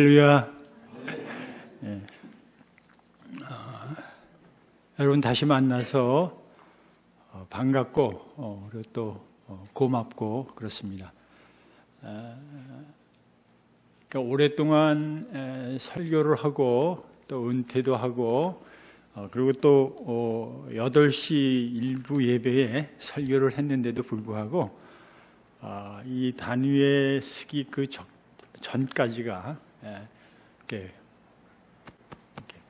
할렐루야. 예. 여러분 다시 만나서 반갑고 그리고 또 고맙고 그렇습니다. 그러니까 오랫동안 설교를 하고 또 은퇴도 하고 그리고 또 8시 일부 예배에 설교를 했는데도 불구하고 이 단위에 서기 그 전까지가 이렇게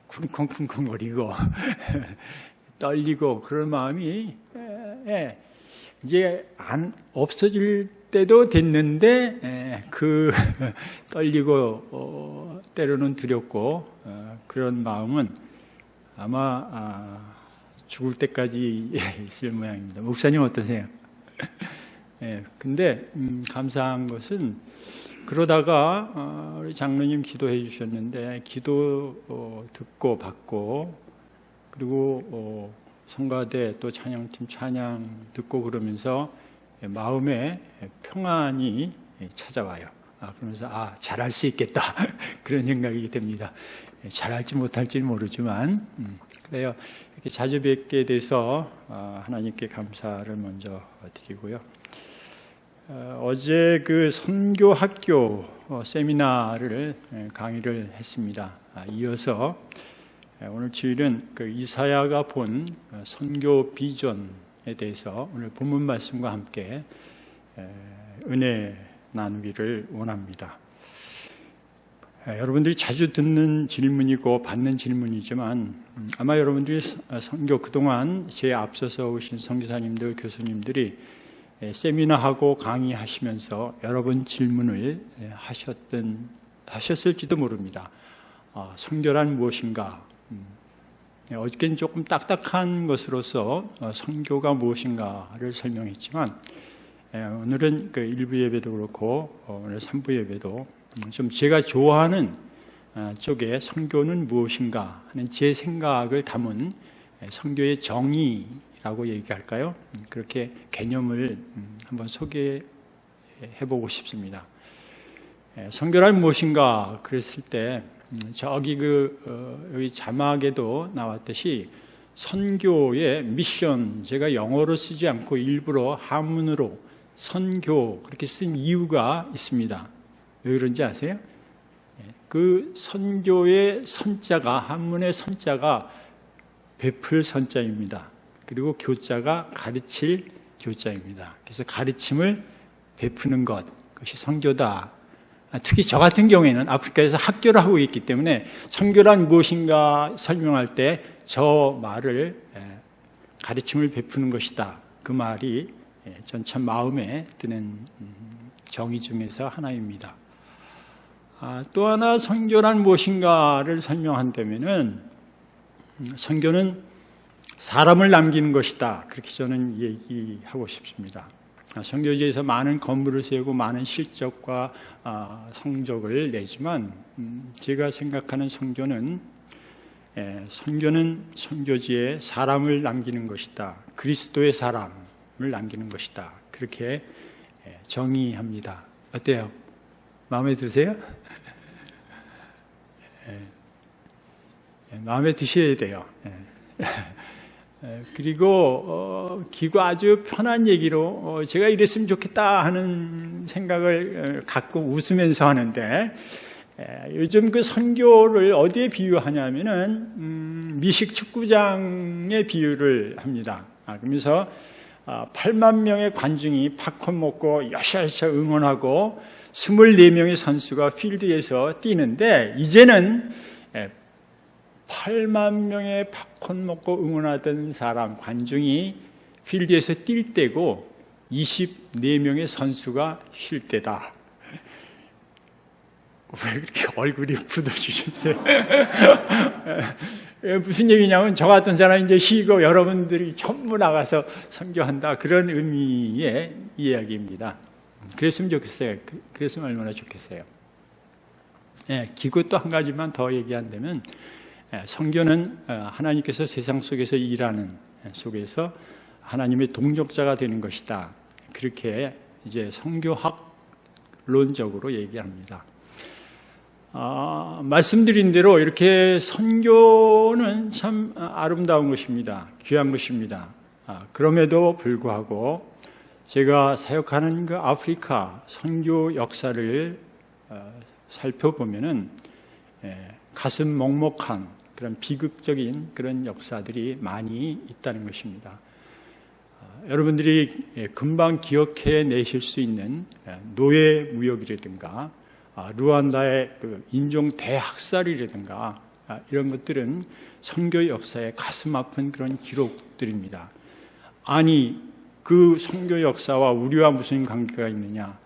쿵쿵쿵쿵거리고 떨리고 그런 마음이 이제 안 없어질 때도 됐는데 그 떨리고 때로는 두렵고 그런 마음은 아마 죽을 때까지 있을 모양입니다. 목사님 어떠세요? 근데 감사한 것은 그러다가 우리 장로님 기도해 주셨는데 기도 듣고 받고 그리고 성가대 또 찬양팀 찬양 듣고 그러면서 마음에 평안이 찾아와요. 그러면서 잘할 수 있겠다 그런 생각이 됩니다. 잘할지 못할지는 모르지만 그래요. 이렇게 자주 뵙게 돼서 하나님께 감사를 먼저 드리고요. 어제 그 선교학교 세미나를 강의를 했습니다. 이어서 오늘 주일은 그 이사야가 본 선교 비전에 대해서 오늘 본문 말씀과 함께 은혜 나누기를 원합니다. 여러분들이 자주 듣는 질문이고 받는 질문이지만 아마 여러분들이 선교 그동안 제 앞서서 오신 선교사님들, 교수님들이 세미나하고 강의하시면서 여러 번 질문을 하셨을지도 모릅니다. 선교란 무엇인가? 어저께는 조금 딱딱한 것으로서 선교가 무엇인가를 설명했지만 오늘은 그 1부 예배도 그렇고 오늘 3부 예배도 좀 제가 좋아하는 쪽에 선교는 무엇인가 하는 제 생각을 담은 선교의 정의라고 얘기할까요? 그렇게 개념을 한번 소개해 보고 싶습니다. 선교란 무엇인가 그랬을 때 저기 여기 자막에도 나왔듯이 선교의 미션, 제가 영어로 쓰지 않고 일부러 한문으로 선교 그렇게 쓴 이유가 있습니다. 왜 그런지 아세요? 그 선교의 선자가, 한문의 선자가 베풀 선자입니다. 그리고 교자가 가르칠 교자입니다. 그래서 가르침을 베푸는 것, 그것이 선교다. 특히 저 같은 경우에는 아프리카에서 학교를 하고 있기 때문에 선교란 무엇인가 설명할 때 저 말을 가르침을 베푸는 것이다. 그 말이 전 참 마음에 드는 정의 중에서 하나입니다. 또 하나 선교란 무엇인가를 설명한다면은 선교는 사람을 남기는 것이다. 그렇게 저는 얘기하고 싶습니다. 선교지에서 많은 건물을 세우고 많은 실적과 성적을 내지만 제가 생각하는 선교는 선교지에 사람을 남기는 것이다. 그리스도의 사람을 남기는 것이다. 그렇게 정의합니다. 어때요? 마음에 드세요? 마음에 드셔야 돼요. 그리고 기고 아주 편한 얘기로 제가 이랬으면 좋겠다 하는 생각을 갖고 웃으면서 하는데 요즘 그 선교를 어디에 비유하냐면은 미식 축구장에 비유를 합니다. 그러면서 8만 명의 관중이 팝콘 먹고 여샤여샤 응원하고 24명의 선수가 필드에서 뛰는데 이제는 8만 명의 팝콘 먹고 응원하던 사람, 관중이 필드에서 뛸 때고 24명의 선수가 쉴 때다. 왜 그렇게 얼굴이 굳어주셨어요? 무슨 얘기냐면 저 같은 사람이 이제 쉬고 여러분들이 전부 나가서 선교한다. 그런 의미의 이야기입니다. 그랬으면 좋겠어요. 그랬으면 얼마나 좋겠어요. 기고 또 한 가지만 더 얘기한다면 선교는 하나님께서 세상 속에서 일하는 속에서 하나님의 동역자가 되는 것이다. 그렇게 이제 선교학론적으로 얘기합니다. 말씀드린 대로 이렇게 선교는 참 아름다운 것입니다. 귀한 것입니다. 그럼에도 불구하고 제가 사역하는 그 아프리카 선교 역사를 살펴보면은 가슴 먹먹한 그런 비극적인 그런 역사들이 많이 있다는 것입니다. 여러분들이 금방 기억해 내실 수 있는 노예 무역이라든가 루안다의 그 인종 대학살이라든가 이런 것들은 선교 역사의 가슴 아픈 그런 기록들입니다. 아니 그 선교 역사와 우리와 무슨 관계가 있느냐?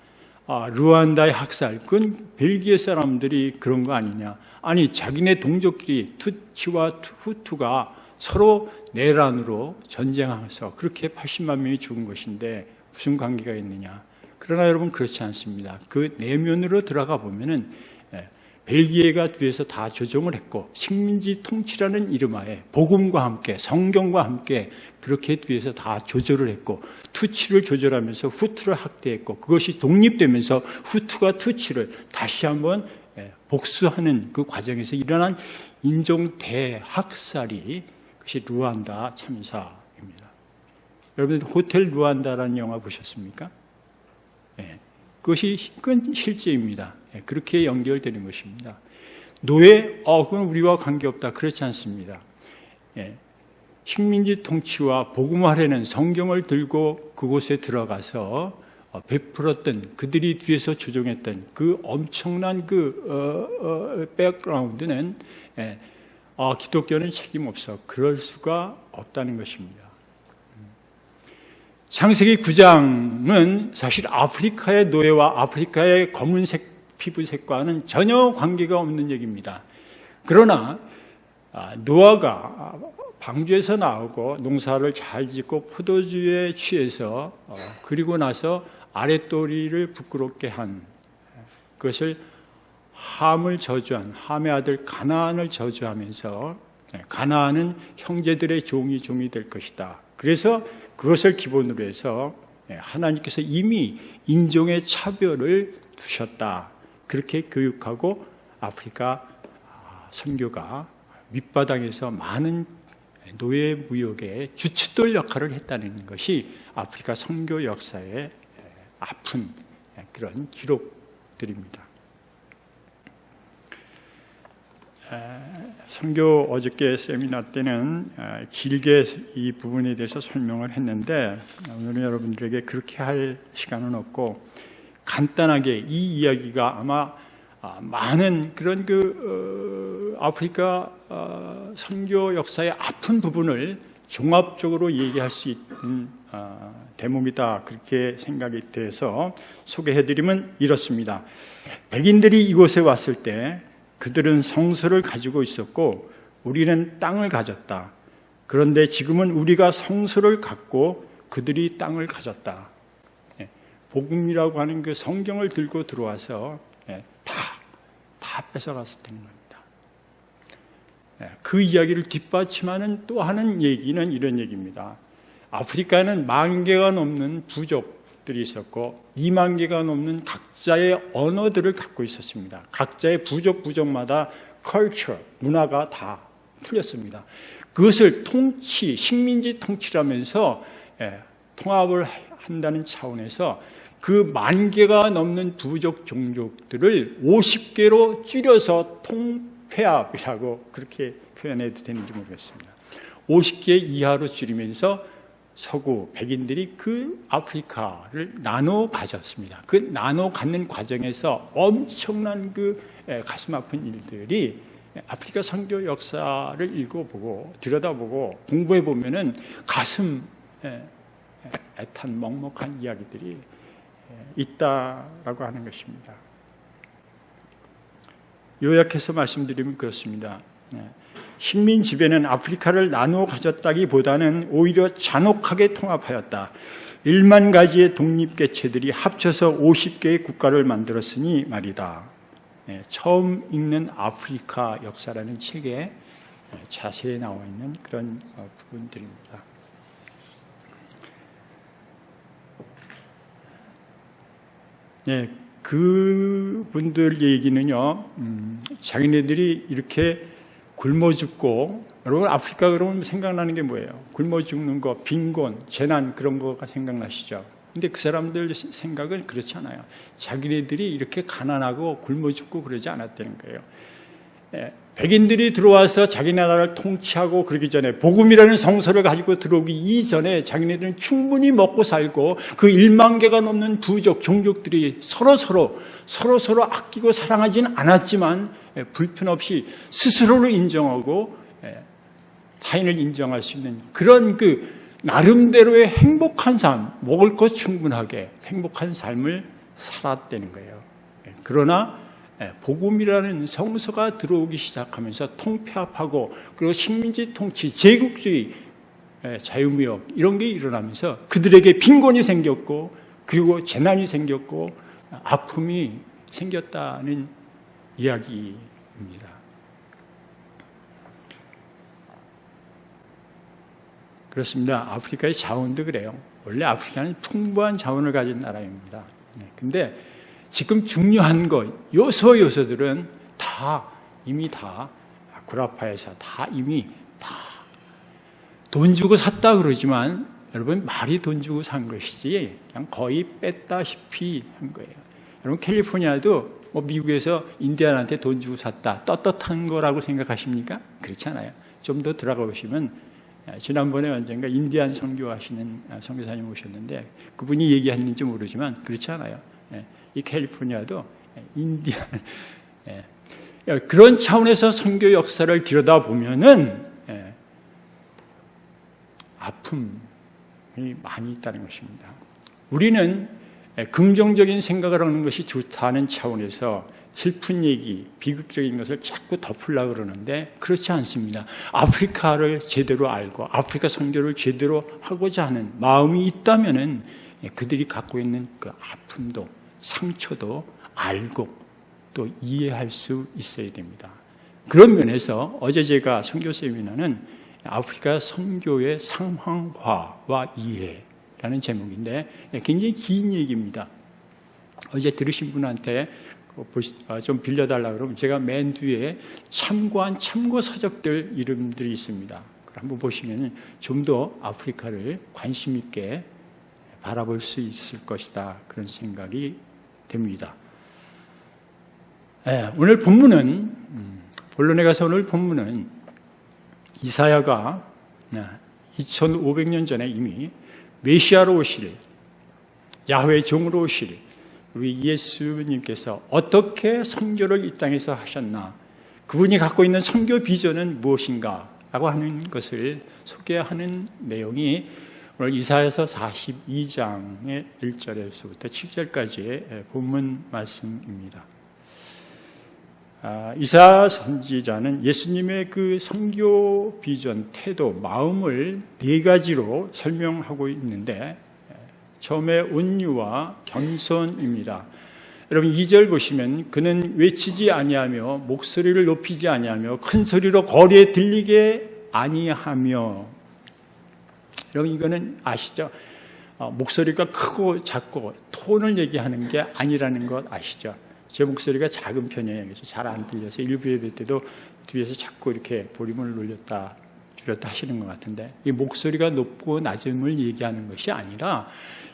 루안다의 학살, 그건 벨기에 사람들이 그런 거 아니냐? 아니 자기네 동족끼리 투치와 후투가 서로 내란으로 전쟁하면서 그렇게 80만 명이 죽은 것인데 무슨 관계가 있느냐? 그러나 여러분 그렇지 않습니다. 그 내면으로 들어가 보면은 벨기에가 뒤에서 다 조종을 했고 식민지 통치라는 이름하에 복음과 함께 성경과 함께 그렇게 뒤에서 다 조절을 했고 투치를 조절하면서 후투를 학대했고 그것이 독립되면서 후투가 투치를 다시 한번 복수하는 그 과정에서 일어난 인종 대학살이 그것이 루안다 참사입니다. 여러분들 호텔 루안다라는 영화 보셨습니까? 그것이 그건 실제입니다. 그렇게 연결되는 것입니다. 노예, 그건 우리와 관계없다. 그렇지 않습니다. 식민지 통치와 복음화라는 성경을 들고 그곳에 들어가서 베풀었던 그들이 뒤에서 조종했던 그 엄청난 그 백그라운드는 기독교는 책임 없어. 그럴 수가 없다는 것입니다. 창세기 9장은 사실 아프리카의 노예와 아프리카의 검은색 피부색과는 전혀 관계가 없는 얘기입니다. 그러나 노아가 방주에서 나오고 농사를 잘 짓고 포도주에 취해서 그리고 나서 아랫도리를 부끄럽게 한 그것을 함을 저주한 함의 아들 가나안을 저주하면서 가나안은 형제들의 종이 될 것이다. 그래서 그것을 기본으로 해서 하나님께서 이미 인종의 차별을 두셨다. 그렇게 교육하고 아프리카 선교가 밑바닥에서 많은 노예 무역의 주춧돌 역할을 했다는 것이 아프리카 선교 역사의 아픈 그런 기록들입니다. 선교 어저께 세미나 때는 길게 이 부분에 대해서 설명을 했는데 오늘은 여러분들에게 그렇게 할 시간은 없고 간단하게 이 이야기가 아마 많은 그런 아프리카 선교 역사의 아픈 부분을 종합적으로 얘기할 수 있는 대목이다 그렇게 생각이 돼서 소개해드리면 이렇습니다. 백인들이 이곳에 왔을 때 그들은 성소를 가지고 있었고 우리는 땅을 가졌다. 그런데 지금은 우리가 성소를 갖고 그들이 땅을 가졌다. 복음이라고 하는 그 성경을 들고 들어와서 다 뺏어갔었다는 겁니다. 그 이야기를 뒷받침하는 또 하는 얘기는 이런 얘기입니다. 아프리카는 10,000개가 넘는 부족들이 있었고 20,000개가 넘는 각자의 언어들을 갖고 있었습니다. 각자의 부족마다 컬처, 문화가 다 풀렸습니다. 그것을 식민지 통치라면서 통합을 한다는 차원에서 그 10,000개가 넘는 부족 종족들을 50개로 줄여서 통폐합이라고 그렇게 표현해도 되는지 모르겠습니다. 50개 이하로 줄이면서 서구 백인들이 그 아프리카를 나눠 가졌습니다. 그 나눠 갖는 과정에서 엄청난 그 가슴 아픈 일들이 아프리카 선교 역사를 읽어보고 들여다보고 공부해보면은 가슴 애탄 먹먹한 이야기들이 있다라고 하는 것입니다. 요약해서 말씀드리면 그렇습니다. 식민 지배는 아프리카를 나누어 가졌다기보다는 오히려 잔혹하게 통합하였다. 1만 가지의 독립개체들이 합쳐서 50개의 국가를 만들었으니 말이다. 처음 읽는 아프리카 역사라는 책에 자세히 나와 있는 그런 부분들입니다. 그분들 얘기는요, 자기네들이 이렇게 굶어 죽고, 여러분 아프리카 그러면 생각나는 게 뭐예요? 굶어 죽는 거, 빈곤, 재난 그런 거가 생각나시죠? 근데 그 사람들 생각은 그렇지 않아요. 자기네들이 이렇게 가난하고 굶어 죽고 그러지 않았다는 거예요. 백인들이 들어와서 자기 나라를 통치하고 그러기 전에, 복음이라는 성서를 가지고 들어오기 이전에 자기네들은 충분히 먹고 살고, 그 1만 개가 넘는 부족, 종족들이 서로서로 아끼고 사랑하지는 않았지만 불편 없이 스스로를 인정하고 타인을 인정할 수 있는 그런 그 나름대로의 행복한 삶, 먹을 것 충분하게 행복한 삶을 살았다는 거예요. 그러나 복음이라는 성서가 들어오기 시작하면서 통폐합하고, 그리고 식민지 통치, 제국주의, 자유무역 이런 게 일어나면서 그들에게 빈곤이 생겼고, 그리고 재난이 생겼고 아픔이 생겼다는 이야기입니다. 그렇습니다. 아프리카의 자원도 그래요. 원래 아프리카는 풍부한 자원을 가진 나라입니다. 근데 지금 중요한 것, 요소들은 이미 구라파에서 이미 돈 주고 샀다 그러지만, 여러분 말이 돈 주고 산 것이지 그냥 거의 뺐다시피 한 거예요. 여러분 캘리포니아도 미국에서 인디안한테 돈 주고 샀다, 떳떳한 거라고 생각하십니까? 그렇지 않아요. 좀 더 들어가 보시면, 지난번에 언젠가 인디안 선교하시는 선교사님 오셨는데 그분이 얘기했는지 모르지만 그렇지 않아요. 이 캘리포니아도 인디안, 그런 차원에서 선교 역사를 들여다보면은 아픔이 많이 있다는 것입니다. 우리는 긍정적인 생각을 하는 것이 좋다는 차원에서 슬픈 얘기, 비극적인 것을 자꾸 덮으려고 그러는데 그렇지 않습니다. 아프리카를 제대로 알고 아프리카 선교를 제대로 하고자 하는 마음이 있다면은 그들이 갖고 있는 그 아픔도 상처도 알고 또 이해할 수 있어야 됩니다. 그런 면에서 어제 제가 선교 세미나는 아프리카 선교의 상황화와 이해라는 제목인데 굉장히 긴 얘기입니다. 어제 들으신 분한테 좀 빌려달라고 그러면 제가 맨 뒤에 참고한 참고 서적들 이름들이 있습니다. 한번 보시면 좀 더 아프리카를 관심 있게 바라볼 수 있을 것이다, 그런 생각이 듭니다. 오늘 본문은, 본론에 가서 오늘 본문은 이사야가 2500년 전에 이미 메시아로 오실, 야훼의 종으로 오실 우리 예수님께서 어떻게 선교를 이 땅에서 하셨나, 그분이 갖고 있는 선교 비전은 무엇인가 라고 하는 것을 소개하는 내용이 오늘 이사야서 42장의 1절에서부터 7절까지의 본문 말씀입니다. 이사야 선지자는 예수님의 그 선교 비전, 태도, 마음을 네 가지로 설명하고 있는데, 처음에 온유와 겸손입니다. 여러분 2절 보시면 그는 외치지 아니하며 목소리를 높이지 아니하며 큰 소리로 거리에 들리게 아니하며. 여러분 이거는 아시죠? 목소리가 크고 작고 톤을 얘기하는 게 아니라는 것 아시죠? 제 목소리가 작은 편이에요. 그래서 잘 안 들려서 일부 예배 때도 뒤에서 자꾸 이렇게 볼륨을 줄였다 하시는 것 같은데, 이 목소리가 높고 낮음을 얘기하는 것이 아니라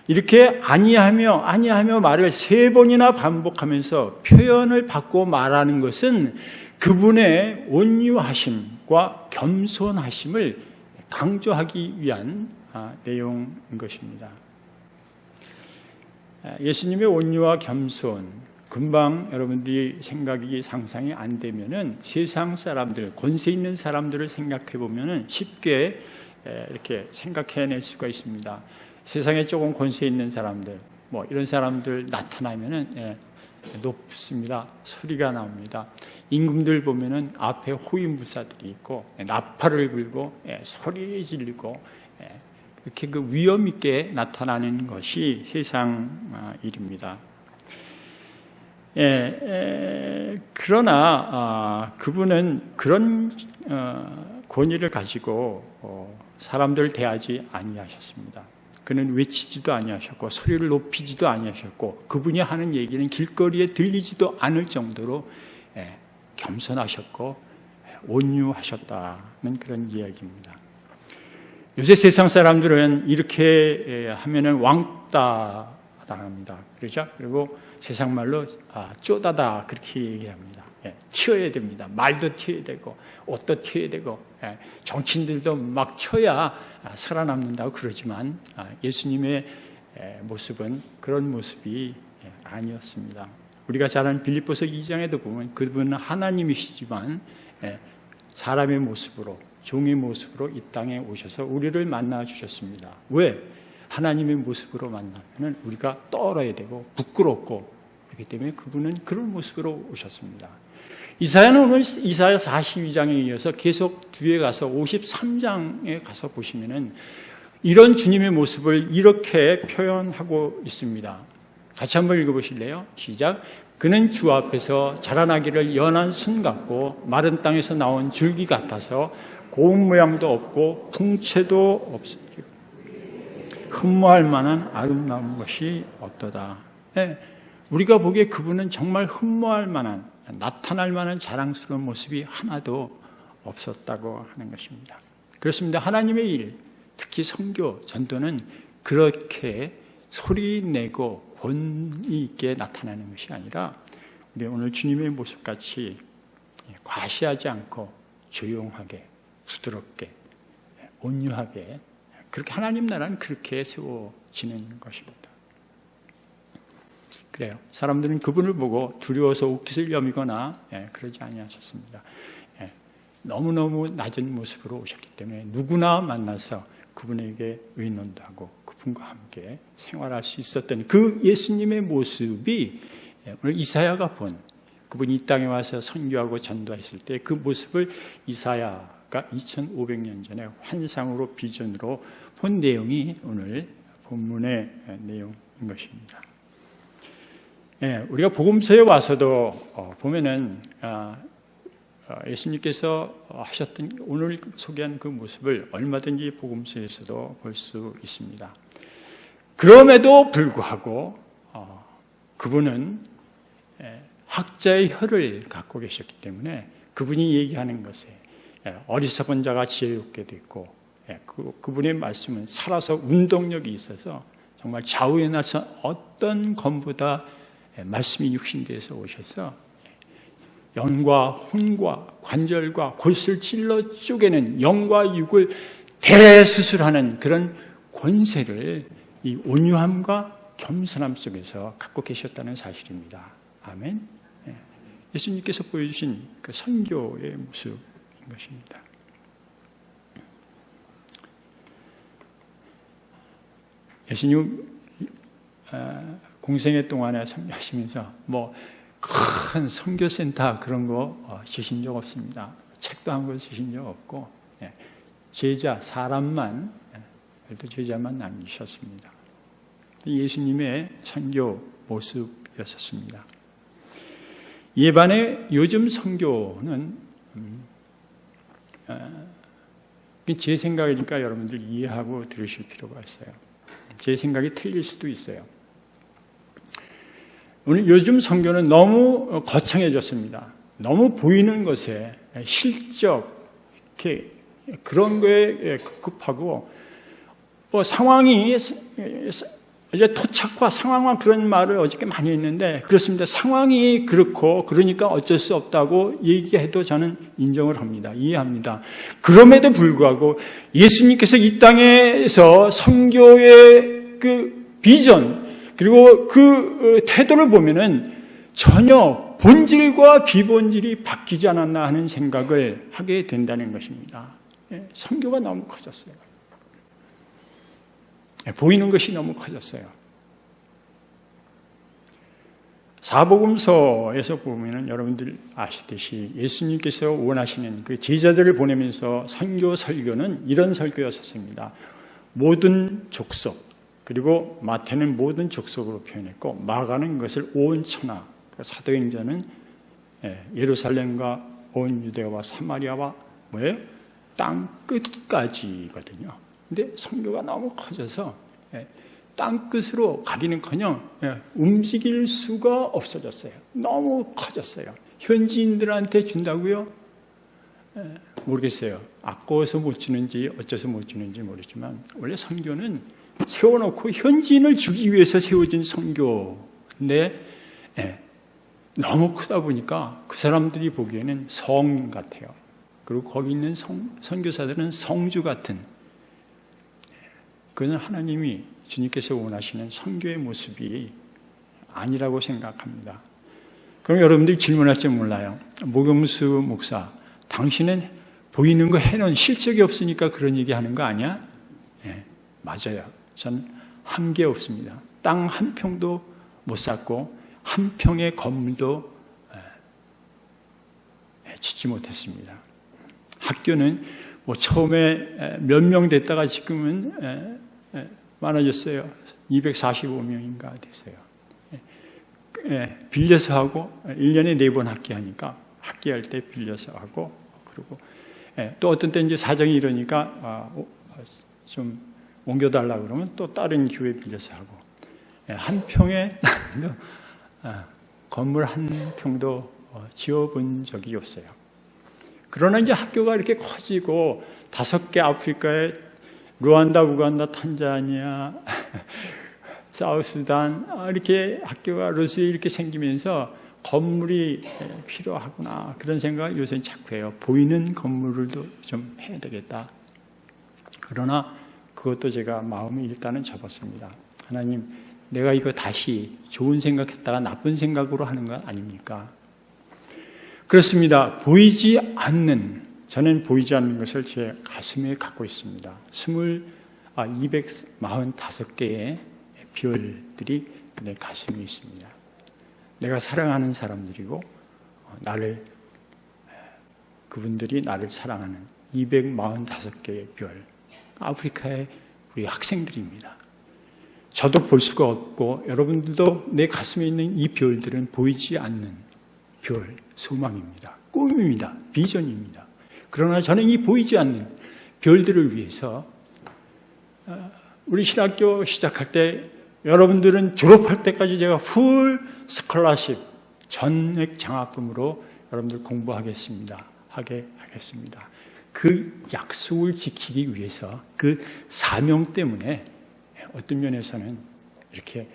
이렇게 아니하며 말을 3번이나 반복하면서 표현을 바꿔 말하는 것은 그분의 온유하심과 겸손하심을 강조하기 위한 내용인 것입니다. 예수님의 온유와 겸손, 금방 여러분들이 생각이 상상이 안 되면은 세상 사람들, 권세 있는 사람들을 생각해 보면은 쉽게 이렇게 생각해낼 수가 있습니다. 세상에 조금 권세 있는 사람들, 이런 사람들 나타나면은 높습니다. 소리가 나옵니다. 임금들 보면은 앞에 호위무사들이 있고 나팔을 불고 소리 지르고 이렇게 그 위험 있게 나타나는 것이 세상 일입니다. 그러나 그분은 그런 권위를 가지고 사람들을 대하지 아니하셨습니다. 그는 외치지도 아니하셨고 소리를 높이지도 아니하셨고 그분이 하는 얘기는 길거리에 들리지도 않을 정도로 겸손하셨고 온유하셨다는 그런 이야기입니다. 요새 세상 사람들은 이렇게 하면은 왕따 당합니다. 그렇죠? 그리고 세상 말로 쪼다다 그렇게 얘기합니다. 튀어야 됩니다. 말도 튀어야 되고 옷도 튀어야 되고 정치인들도 막 튀어야 살아남는다고 그러지만 예수님의 모습은 그런 모습이 아니었습니다. 우리가 잘 아는 빌립보서 2장에도 보면 그분은 하나님이시지만 사람의 모습으로 종의 모습으로 이 땅에 오셔서 우리를 만나 주셨습니다. 왜? 하나님의 모습으로 만나면 우리가 떨어야 되고 부끄럽고 그렇기 때문에 그분은 그런 모습으로 오셨습니다. 이사야는 오늘 이사야 42장에 이어서 계속 뒤에 가서 53장에 가서 보시면은 이런 주님의 모습을 이렇게 표현하고 있습니다. 같이 한번 읽어보실래요? 시작. 그는 주 앞에서 자라나기를 연한 순 같고 마른 땅에서 나온 줄기 같아서 고운 모양도 없고 풍채도 없으며 흠모할 만한 아름다운 것이 없도다. 우리가 보기에 그분은 정말 흠모할 만한 나타날 만한 자랑스러운 모습이 하나도 없었다고 하는 것입니다. 그렇습니다. 하나님의 일, 특히 선교, 전도는 그렇게 소리내고 권위 있게 나타나는 것이 아니라 우리 오늘 주님의 모습같이 과시하지 않고 조용하게, 부드럽게, 온유하게 그렇게 하나님 나라는 그렇게 세워지는 것입니다. 그래요. 사람들은 그분을 보고 두려워서 옷깃을 여미거나 그러지 아니하셨습니다. 너무너무 낮은 모습으로 오셨기 때문에 누구나 만나서 그분에게 의논도 하고 그분과 함께 생활할 수 있었던 그 예수님의 모습이 오늘 이사야가 본 그분이 이 땅에 와서 선교하고 전도했을 때 그 모습을 이사야가 2500년 전에 환상으로 비전으로 본 내용이 오늘 본문의 내용인 것입니다. 우리가 복음서에 와서도 보면은 예수님께서 하셨던 오늘 소개한 그 모습을 얼마든지 복음서에서도 볼 수 있습니다. 그럼에도 불구하고 그분은 학자의 혀를 갖고 계셨기 때문에 그분이 얘기하는 것에 어리석은 자가 지혜롭게 됐고 그분의 말씀은 살아서 운동력이 있어서 정말 좌우에 나서 어떤 검보다 말씀이 육신되어서 오셔서 영과 혼과 관절과 골수를 찔러 쪼개는 영과 육을 대수술하는 그런 권세를 이 온유함과 겸손함 속에서 갖고 계셨다는 사실입니다. 아멘. 예수님께서 보여주신 그 선교의 모습인 것입니다. 예수님 공생애 동안에 선교하시면서 큰 선교센터 그런 거 주신 적 없습니다. 책도 한 권 쓰신 적 없고 제자 사람만 제자만 남기셨습니다. 예수님의 선교 모습이었습니다. 이에 반해 요즘 선교는 제 생각이니까 여러분들 이해하고 들으실 필요가 있어요. 제 생각이 틀릴 수도 있어요. 오늘 요즘 선교는 너무 거창해졌습니다. 너무 보이는 것에 실적 이렇게 그런 거에 급급하고 상황이 이제 토착화 상황만 그런 말을 어저께 많이 했는데 그렇습니다. 상황이 그렇고 그러니까 어쩔 수 없다고 얘기해도 저는 인정을 합니다. 이해합니다. 그럼에도 불구하고 예수님께서 이 땅에서 선교의 그 비전 그리고 그 태도를 보면은 전혀 본질과 비본질이 바뀌지 않았나 하는 생각을 하게 된다는 것입니다. 선교가 너무 커졌어요. 보이는 것이 너무 커졌어요. 사복음서에서 보면은 여러분들 아시듯이 예수님께서 원하시는 그 제자들을 보내면서 선교 설교는 이런 설교였었습니다. 모든 족속 그리고 마태는 모든 족속으로 표현했고 마가는 그것을 온 천하 사도행전은 예루살렘과 온 유대와 사마리아와 땅 끝까지거든요. 근데 선교가 너무 커져서 땅끝으로 가기는커녕 움직일 수가 없어졌어요. 너무 커졌어요. 현지인들한테 준다고요? 모르겠어요. 아까워서 못 주는지 어째서 못 주는지 모르지만 원래 선교는 세워놓고 현지인을 주기 위해서 세워진 선교인데 너무 크다 보니까 그 사람들이 보기에는 성 같아요. 그리고 거기 있는 선교사들은 성주 같은, 그건 하나님이 주님께서 원하시는 선교의 모습이 아니라고 생각합니다. 그럼 여러분들이 질문할지 몰라요. 모경수 목사, 당신은 보이는 거 해놓은 실적이 없으니까 그런 얘기 하는 거 아니야? 맞아요. 전 한 게 없습니다. 땅 한 평도 못 샀고 한 평의 건물도 짓지 못했습니다. 학교는 뭐 처음에 몇 명 됐다가 지금은 많아졌어요. 245명인가 됐어요. 빌려서 하고 1년에 4번 학기하니까 학기할 때 빌려서 하고, 그리고 또 어떤 때 이제 사정이 이러니까 좀 옮겨달라고 그러면 또 다른 교회 빌려서 하고, 한 평에 건물 한 평도 지어본 적이 없어요. 그러나 이제 학교가 이렇게 커지고 5개 아프리카에 루안다, 우간다, 탄자니아, 사우스단 이렇게 학교가 러시아에 이렇게 생기면서 건물이 필요하구나 그런 생각을 요새 자꾸 해요. 보이는 건물을도 좀 해야 되겠다. 그러나 그것도 제가 마음이 일단은 접었습니다. 하나님, 내가 이거 다시 좋은 생각했다가 나쁜 생각으로 하는 건 아닙니까? 그렇습니다. 저는 보이지 않는 것을 제 가슴에 갖고 있습니다. 245개의 별들이 내 가슴에 있습니다. 내가 사랑하는 사람들이고 그분들이 나를 사랑하는 245개의 별, 아프리카의 우리 학생들입니다. 저도 볼 수가 없고 여러분들도 내 가슴에 있는 이 별들은 보이지 않는 별, 소망입니다. 꿈입니다. 비전입니다. 그러나 저는 이 보이지 않는 별들을 위해서 우리 신학교 시작할 때 여러분들은 졸업할 때까지 제가 풀 스콜라십, 전액 장학금으로 여러분들 공부하겠습니다. 하겠습니다. 그 약속을 지키기 위해서 그 사명 때문에 어떤 면에서는 이렇게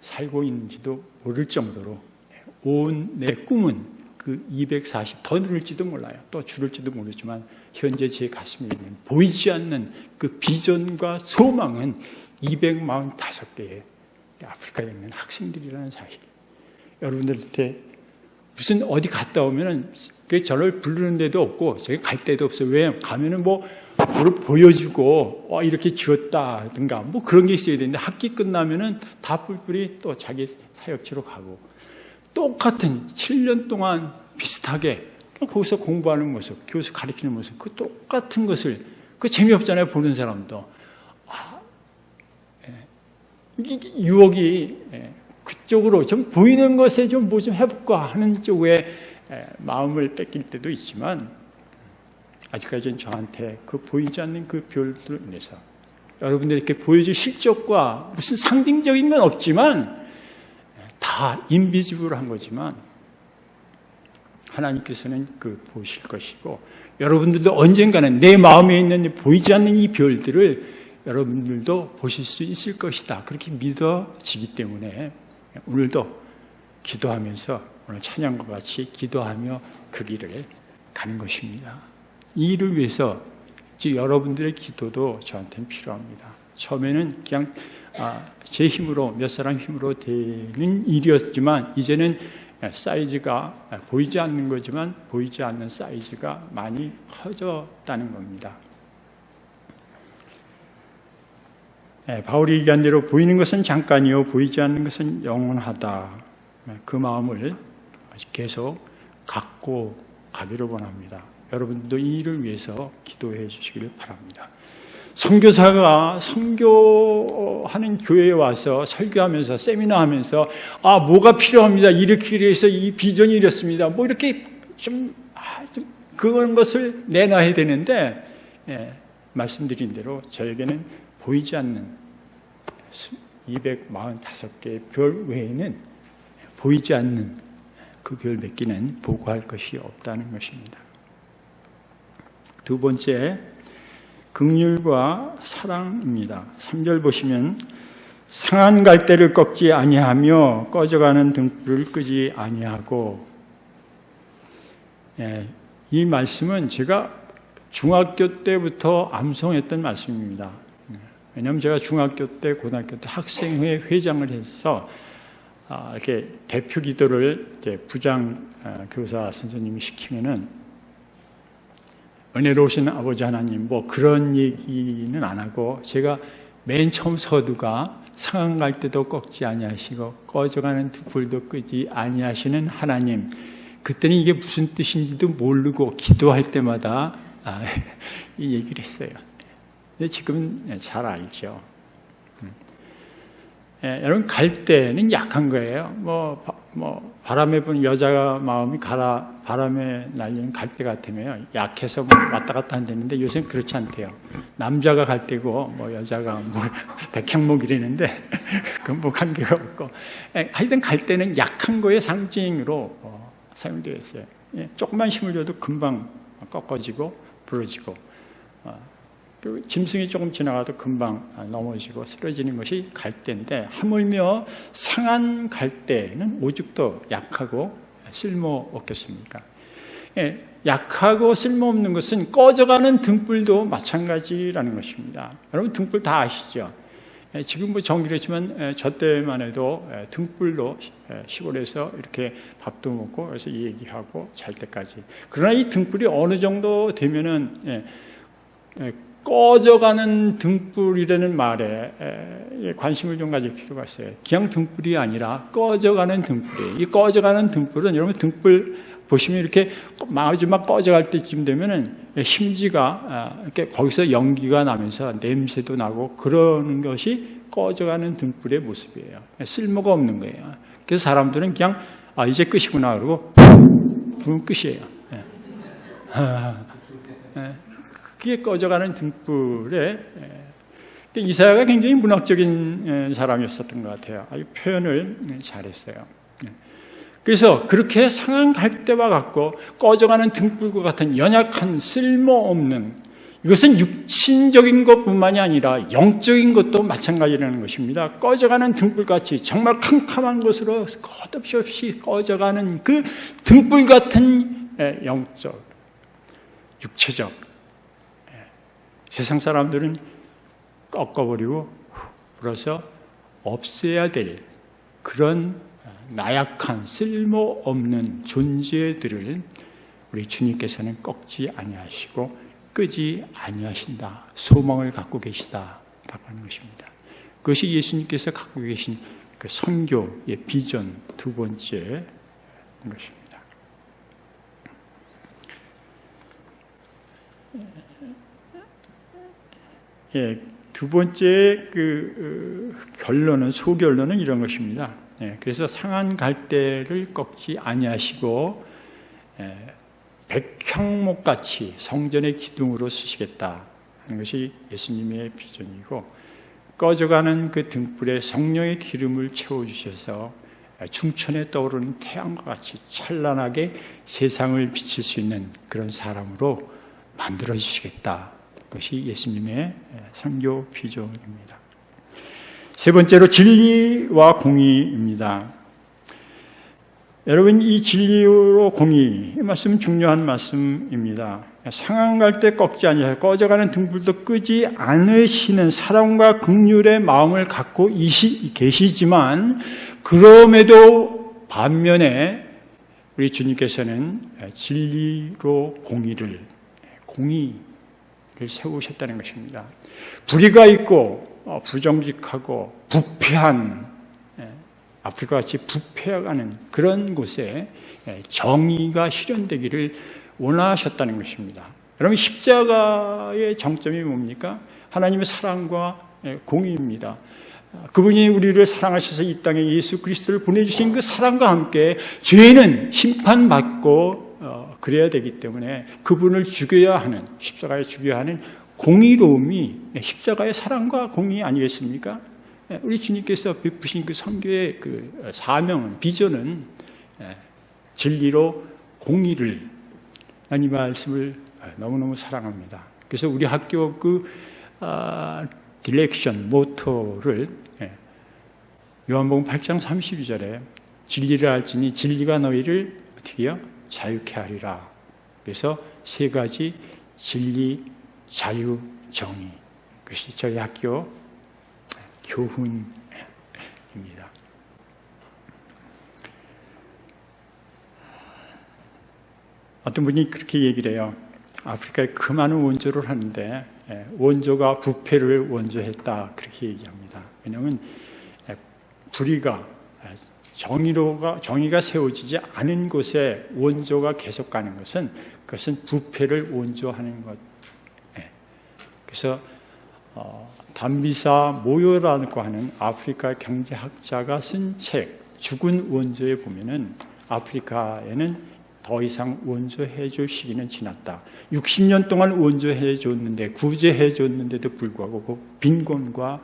살고 있는지도 모를 정도로 온 내 꿈은 그 240, 더 늘을지도 몰라요. 또 줄을지도 모르지만 현재 제 가슴에 있는 보이지 않는 그 비전과 소망은 245개의 아프리카에 있는 학생들이라는 사실. 여러분들한테 무슨 어디 갔다 오면은 저를 부르는 데도 없고 제가 갈 데도 없어요. 왜? 가면은 뭐를 보여주고 이렇게 지었다든가 뭐 그런 게 있어야 되는데 학기 끝나면은 다 뿔뿔이 또 자기 사역지로 가고 똑같은 7년 동안 비슷하게 거기서 공부하는 모습, 교수 가르치는 모습, 그 똑같은 것을 재미없잖아요. 보는 사람도. 유혹이 그쪽으로 좀 보이는 것에 좀 뭐 좀 해볼까 하는 쪽에 마음을 뺏길 때도 있지만 아직까지는 저한테 그 보이지 않는 그 별들로 인해서 여러분들에게 보여줄 실적과 무슨 상징적인 건 없지만 다 인비지블한 거지만 하나님께서는 그 보실 것이고 여러분들도 언젠가는 내 마음에 있는 보이지 않는 이 별들을 여러분들도 보실 수 있을 것이다. 그렇게 믿어지기 때문에 오늘도 기도하면서 오늘 찬양과 같이 기도하며 그 길을 가는 것입니다. 이 일을 위해서 여러분들의 기도도 저한테는 필요합니다. 처음에는 그냥 제 힘으로 몇 사람 힘으로 되는 일이었지만 이제는 사이즈가 보이지 않는 거지만 보이지 않는 사이즈가 많이 커졌다는 겁니다. 바울이 얘기한 대로 보이는 것은 잠깐이요 보이지 않는 것은 영원하다. 그 마음을 계속 갖고 가기를 원합니다. 여러분도 이 일을 위해서 기도해 주시기를 바랍니다. 선교사가 선교하는 교회에 와서 설교하면서 세미나하면서 뭐가 필요합니다. 이렇게 해서 이 비전이 이렇습니다. 뭐 이렇게 좀 그런 것을 내놔야 되는데 말씀드린 대로 저에게는 보이지 않는 245개의 별 외에는 보이지 않는 그 별 몇 개는 보고할 것이 없다는 것입니다. 두 번째, 긍휼과 사랑입니다. 3절 보시면 상한 갈대를 꺾지 아니하며 꺼져가는 등불을 끄지 아니하고, 이 말씀은 제가 중학교 때부터 암송했던 말씀입니다. 왜냐하면 제가 중학교 때, 고등학교 때 학생회 회장을 해서 이렇게 대표 기도를 이제 부장 교사 선생님이 시키면은 은혜로우신 아버지 하나님 뭐 그런 얘기는 안 하고, 제가 맨 처음 서두가 상한 갈대도 꺾지 아니하시고 꺼져가는 등불도 끄지 아니하시는 하나님, 그때는 이게 무슨 뜻인지도 모르고 기도할 때마다 이 얘기를 했어요. 근데 지금은 잘 알죠. 여러분, 갈대는 약한 거예요. 바람에 부는 여자 마음이 바람에 날리는 갈대 같으면 약해서 왔다 갔다 한다는데, 요새는 그렇지 않대요. 남자가 갈대고 여자가 백향목이라는데 그건 뭐 관계가 없고, 하여튼 갈대는 약한 거의 상징으로 사용되어 있어요. 조금만 힘을 줘도 금방 꺾어지고 부러지고, 그리고 짐승이 조금 지나가도 금방 넘어지고 쓰러지는 것이 갈대인데, 하물며 상한 갈대는 오죽도 약하고 쓸모없겠습니까? 약하고 쓸모없는 것은 꺼져가는 등불도 마찬가지라는 것입니다. 여러분, 등불 다 아시죠? 지금 뭐 전기를 했지만 저 때만 해도 등불로 시골에서 이렇게 밥도 먹고 그래서 이 얘기하고 잘 때까지. 그러나 이 등불이 어느 정도 되면은 꺼져가는 등불이라는 말에 관심을 좀 가질 필요가 있어요. 그냥 등불이 아니라 꺼져가는 등불이에요. 이 꺼져가는 등불은, 여러분 등불 보시면 이렇게 마지막 꺼져갈 때쯤 되면은 심지가 이렇게 거기서 연기가 나면서 냄새도 나고 그러는 것이 꺼져가는 등불의 모습이에요. 쓸모가 없는 거예요. 그래서 사람들은 그냥 이제 끝이구나 그러고 그러면 끝이에요. 그게 꺼져가는 등불에, 이사야가 굉장히 문학적인 사람이었었던 것 같아요. 아주 표현을 잘했어요. 그래서 그렇게 상한 갈대와 같고 꺼져가는 등불과 같은 연약한 쓸모없는, 이것은 육신적인 것뿐만이 아니라 영적인 것도 마찬가지라는 것입니다. 꺼져가는 등불같이 정말 캄캄한 것으로 끝없이 없이 꺼져가는 그 등불 같은 영적, 육체적, 세상 사람들은 꺾어버리고 불어서 없애야 될 그런 나약한 쓸모없는 존재들을 우리 주님께서는 꺾지 아니하시고 끄지 아니하신다, 소망을 갖고 계시다라고 하는 것입니다. 그것이 예수님께서 갖고 계신 그 선교의 비전 두 번째 것입니다. 두 번째 결론은, 소결론은 이런 것입니다. 그래서 상한 갈대를 꺾지 아니하시고 백향목같이 성전의 기둥으로 쓰시겠다 하는 것이 예수님의 비전이고, 꺼져가는 그 등불에 성령의 기름을 채워주셔서 중천에 떠오르는 태양과 같이 찬란하게 세상을 비칠 수 있는 그런 사람으로 만들어주시겠다. 그것이 예수님의 선교 비전입니다. 세 번째로 진리와 공의입니다. 여러분, 이 진리로 공의, 이 말씀은 중요한 말씀입니다. 상한 갈대 꺾지 아니하시고 꺼져가는 등불도 끄지 않으시는 사랑과 긍휼의 마음을 갖고 계시지만, 그럼에도 반면에 우리 주님께서는 진리로 공의를 세우셨다는 것입니다. 불의가 있고 부정직하고 부패한, 아프리카같이 부패해가는 그런 곳에 정의가 실현되기를 원하셨다는 것입니다. 여러분, 십자가의 정점이 뭡니까? 하나님의 사랑과 공의입니다. 그분이 우리를 사랑하셔서 이 땅에 예수 그리스도를 보내주신 그 사랑과 함께 죄는 심판받고 그래야 되기 때문에 그분을 죽여야 하는, 십자가에 죽여야 하는 공의로움이 십자가의 사랑과 공의 아니겠습니까? 우리 주님께서 베푸신 그 선교의 그 사명은, 비전은 진리로 공의를, 난 이 말씀을 너무너무 사랑합니다. 그래서 우리 학교 그 디렉션, 모토를 요한복음 8장 32절에 진리를 알지니 진리가 너희를 어떻게 해요? 자유케 하리라. 그래서 세 가지 진리, 자유, 정의. 그것이 저희 학교 교훈입니다. 어떤 분이 그렇게 얘기를 해요. 아프리카에 그 많은 원조를 하는데 원조가 부패를 원조했다, 그렇게 얘기합니다. 왜냐하면 불의가, 정의가 세워지지 않은 곳에 원조가 계속 가는 것은, 그것은 부패를 원조하는 것. 그래서 담비사 모요라고 하는 아프리카 경제학자가 쓴 책 죽은 원조에 보면은 아프리카에는 더 이상 원조해 줄 시기는 지났다. 60년 동안 원조해 줬는데, 구제해 줬는데도 불구하고 그 빈곤과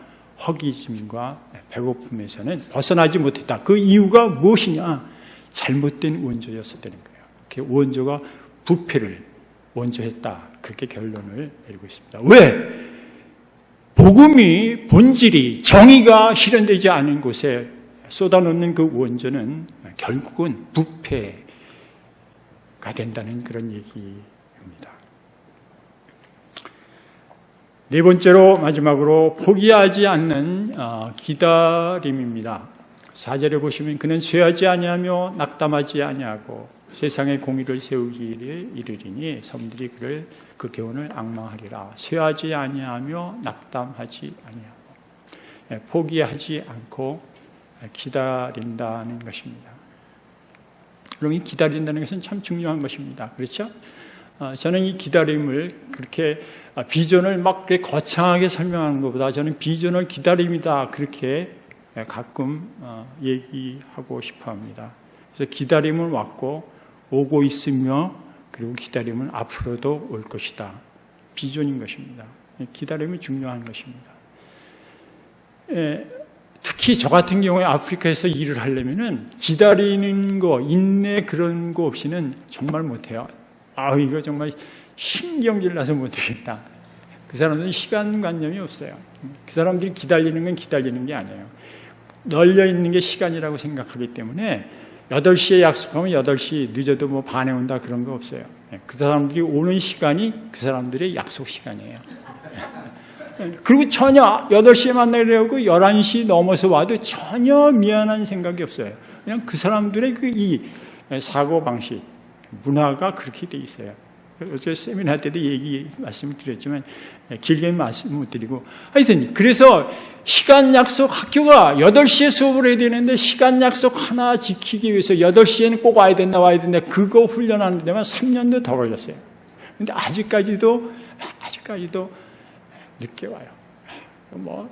허기짐과 배고픔에서는 벗어나지 못했다. 그 이유가 무엇이냐? 잘못된 원조였었다는 거예요. 그 원조가 부패를 원조했다. 그렇게 결론을 내리고 있습니다. 왜? 복음이, 본질이, 정의가 실현되지 않은 곳에 쏟아놓는 그 원조는 결국은 부패가 된다는 그런 얘기입니다. 네 번째로, 마지막으로 포기하지 않는 기다림입니다. 4절에 보시면 그는 쇠하지 아니하며 낙담하지 아니하고 세상의 공의를 세우기를 이르리니 섬들이 그를 그 교훈을 앙망하리라. 쇠하지 아니하며 낙담하지 아니하고 포기하지 않고 기다린다는 것입니다. 그럼 이 기다린다는 것은 참 중요한 것입니다. 그렇죠? 저는 이 기다림을 그렇게 비전을 막 거창하게 설명하는 것보다 저는 비전을 기다림이다, 그렇게 가끔 얘기하고 싶어 합니다. 그래서 기다림은 왔고 오고 있으며, 그리고 기다림은 앞으로도 올 것이다. 비전인 것입니다. 기다림이 중요한 것입니다. 특히 저 같은 경우에 아프리카에서 일을 하려면은 기다리는 거, 인내 그런 거 없이는 정말 못해요. 이거 정말 신경질 나서 못하겠다. 그 사람들은 시간관념이 없어요. 그 사람들이 기다리는 건 기다리는 게 아니에요. 널려있는 게 시간이라고 생각하기 때문에 8시에 약속하면 8시 늦어도 뭐 반에 온다, 그런 거 없어요. 그 사람들이 오는 시간이 그 사람들의 약속 시간이에요. 그리고 전혀 8시에 만나려고 11시 넘어서 와도 전혀 미안한 생각이 없어요. 그냥 그 사람들의 이 사고방식, 문화가 그렇게 돼 있어요. 어제 세미나 때도 말씀을 드렸지만 길게 말씀 못 드리고, 하여튼 그래서 시간 약속, 학교가 8시에 수업을 해야 되는데 시간 약속 하나 지키기 위해서 8시에는 꼭 와야 된다 그거 훈련하는 데만 3년도 더 걸렸어요. 근데 아직까지도 늦게 와요. 뭐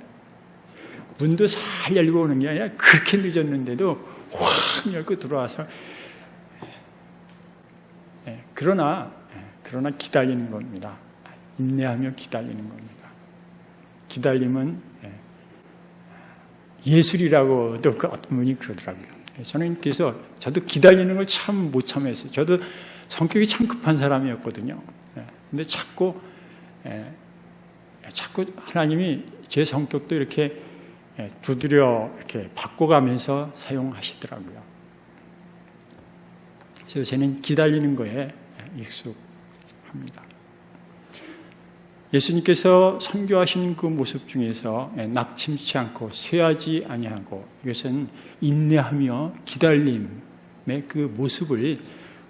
문도 살 열고 오는 게 아니라 그렇게 늦었는데도 확 열고 들어와서, 그러나 기다리는 겁니다. 인내하며 기다리는 겁니다. 기다림은 예술이라고도 어떤 분이 그러더라고요. 저는 그래서 저도 기다리는 걸 참 못 참았어요. 저도 성격이 참 급한 사람이었거든요. 근데 자꾸 하나님이 제 성격도 이렇게 두드려 이렇게 바꿔가면서 사용하시더라고요. 그래서 저는 기다리는 거에 익숙합니다. 예수님께서 선교하신 그 모습 중에서 낙심치 않고 쇠하지 아니하고, 이것은 인내하며 기다림의 그 모습을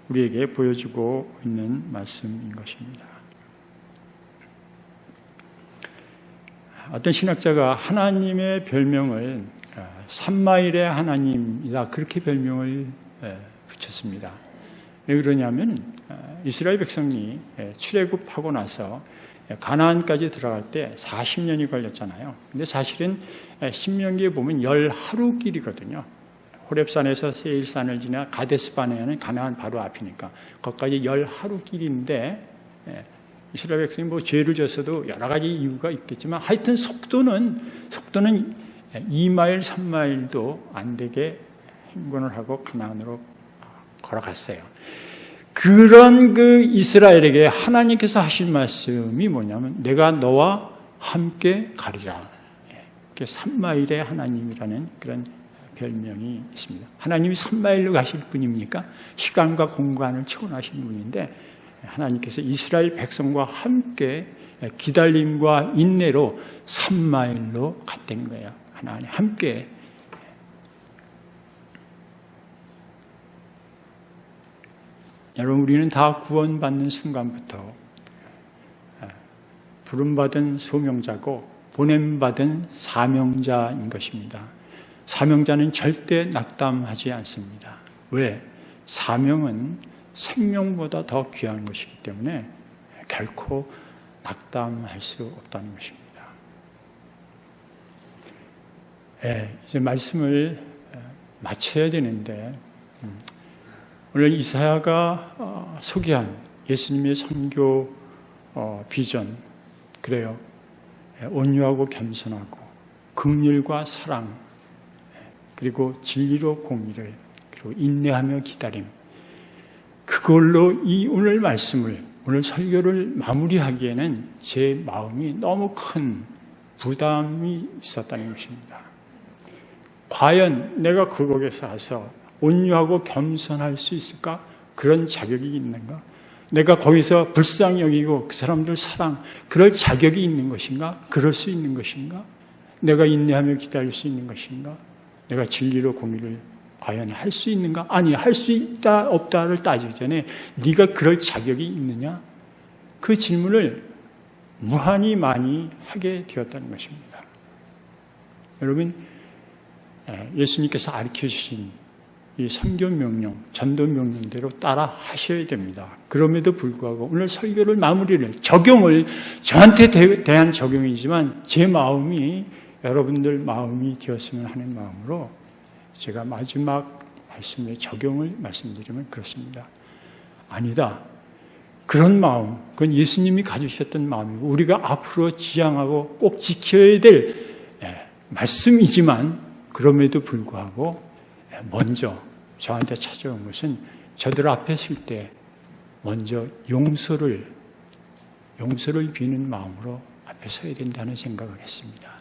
우리에게 보여주고 있는 말씀인 것입니다. 어떤 신학자가 하나님의 별명을 3마일의 하나님이다, 그렇게 별명을 붙였습니다. 왜 그러냐면 이스라엘 백성이 출애굽하고 나서 가나안까지 들어갈 때 40년이 걸렸잖아요. 근데 사실은 신명기에 보면 10하루 길이거든요. 호렙산에서 세일산을 지나 가데스바네아는 가나안 바로 앞이니까 거기까지 10하루 길인데, 이스라엘 백성이 뭐 죄를 졌어도 여러 가지 이유가 있겠지만 하여튼 속도는 2마일, 3마일도 안 되게 행군을 하고 가나안으로 걸어갔어요. 그런 그 이스라엘에게 하나님께서 하신 말씀이 뭐냐면 내가 너와 함께 가리라. 3마일의 하나님이라는 그런 별명이 있습니다. 하나님이 3마일로 가실 분입니까? 시간과 공간을 초월하신 분인데 하나님께서 이스라엘 백성과 함께 기다림과 인내로 3마일로 갔다는 거예요. 하나님 함께. 여러분, 우리는 다 구원받는 순간부터 부름받은 소명자고 보냄받은 사명자인 것입니다. 사명자는 절대 낙담하지 않습니다. 왜? 사명은 생명보다 더 귀한 것이기 때문에 결코 낙담할 수 없다는 것입니다. 이제 말씀을 마쳐야 되는데 오늘 이사야가 소개한 예수님의 선교 비전, 그래요. 온유하고 겸손하고 긍휼과 사랑, 그리고 진리로 공의를, 그리고 인내하며 기다림, 그걸로 이 오늘 말씀을, 오늘 설교를 마무리하기에는 제 마음이 너무 큰 부담이 있었다는 것입니다. 과연 내가 그곳에서 와서 온유하고 겸손할 수 있을까? 그런 자격이 있는가? 내가 거기서 불쌍히 여기고 그 사람들 사랑, 그럴 자격이 있는 것인가? 그럴 수 있는 것인가? 내가 인내하며 기다릴 수 있는 것인가? 내가 진리로 공의를 과연 할 수 있는가? 아니, 할 수 있다 없다를 따지기 전에 네가 그럴 자격이 있느냐? 그 질문을 무한히 많이 하게 되었다는 것입니다. 여러분, 예수님께서 가르쳐주신 이 선교 명령, 전도 명령대로 따라 하셔야 됩니다. 그럼에도 불구하고 오늘 설교를 마무리를, 적용을, 저한테 대한 적용이지만 제 마음이 여러분들 마음이 되었으면 하는 마음으로 제가 마지막 말씀에 적용을 말씀드리면 그렇습니다. 아니다. 그런 마음, 그건 예수님이 가지셨던 마음이고 우리가 앞으로 지향하고 꼭 지켜야 될 말씀이지만 그럼에도 불구하고 먼저 저한테 찾아온 것은 저들 앞에 설 때 먼저 용서를 비는 마음으로 앞에 서야 된다는 생각을 했습니다.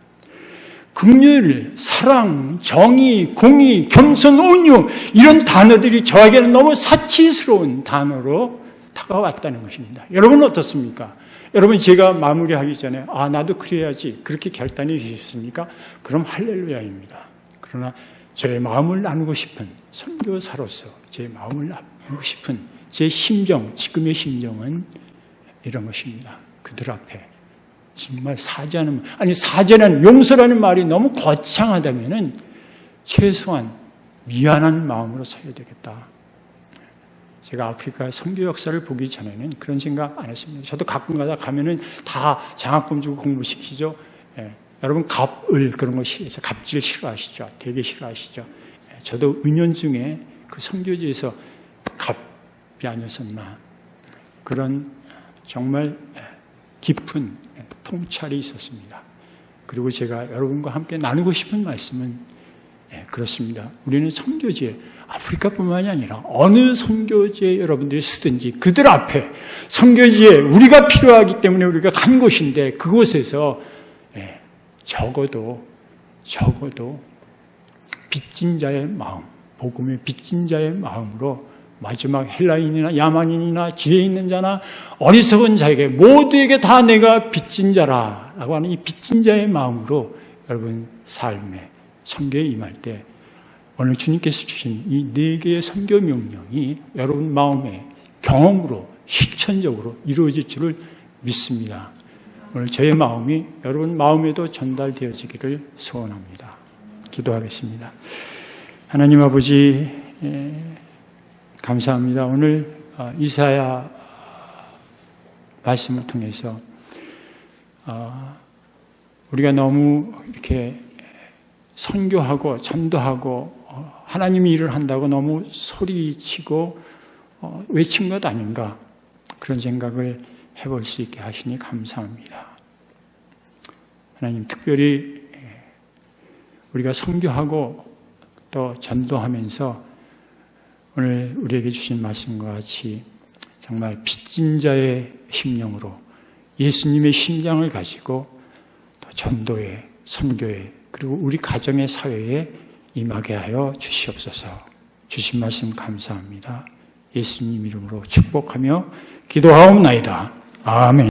긍휼, 사랑, 정의, 공의, 겸손, 온유, 이런 단어들이 저에게는 너무 사치스러운 단어로 다가왔다는 것입니다. 여러분은 어떻습니까? 여러분, 제가 마무리하기 전에 나도 그래야지 그렇게 결단이 되셨습니까? 그럼 할렐루야입니다. 그러나 제 마음을 나누고 싶은 선교사로서 제 마음을 나누고 싶은 제 심정, 지금의 심정은 이런 것입니다. 그들 앞에 정말 사죄는 용서라는 말이 너무 거창하다면은 최소한 미안한 마음으로 서야 되겠다. 제가 아프리카 선교 역사를 보기 전에는 그런 생각 안 했습니다. 저도 가끔가다 가면은 다 장학금 주고 공부시키죠. 여러분 갑을 그런 거 싫어해서 갑질 싫어하시죠? 되게 싫어하시죠? 저도 은연중에 그 선교지에서 갑이 아니었었나 그런 정말 깊은 통찰이 있었습니다. 그리고 제가 여러분과 함께 나누고 싶은 말씀은 그렇습니다. 우리는 선교지에 아프리카뿐만이 아니라 어느 선교지에 여러분들이 쓰든지 그들 앞에 선교지에 우리가 필요하기 때문에 우리가 간 곳인데 그곳에서 적어도 빚진 자의 마음, 복음의 빚진 자의 마음으로 마지막 헬라인이나 야만인이나 지혜 있는 자나 어리석은 자에게 모두에게 다 내가 빚진 자라라고 하는 이 빚진 자의 마음으로 여러분 삶에 선교에 임할 때 오늘 주님께서 주신 이 4개의 선교 명령이 여러분 마음에 경험으로 실천적으로 이루어질 줄을 믿습니다. 오늘 저의 마음이 여러분 마음에도 전달되어지기를 소원합니다. 기도하겠습니다. 하나님 아버지 감사합니다. 오늘 이사야 말씀을 통해서 우리가 너무 이렇게 선교하고 전도하고 하나님이 일을 한다고 너무 소리치고 외친 것 아닌가 그런 생각을 해볼 수 있게 하시니 감사합니다. 하나님 특별히 우리가 선교하고 또 전도하면서 오늘 우리에게 주신 말씀과 같이 정말 빚진 자의 심령으로 예수님의 심장을 가지고 또 전도에, 선교에, 그리고 우리 가정의 사회에 임하게 하여 주시옵소서. 주신 말씀 감사합니다. 예수님 이름으로 축복하며 기도하옵나이다. 아멘.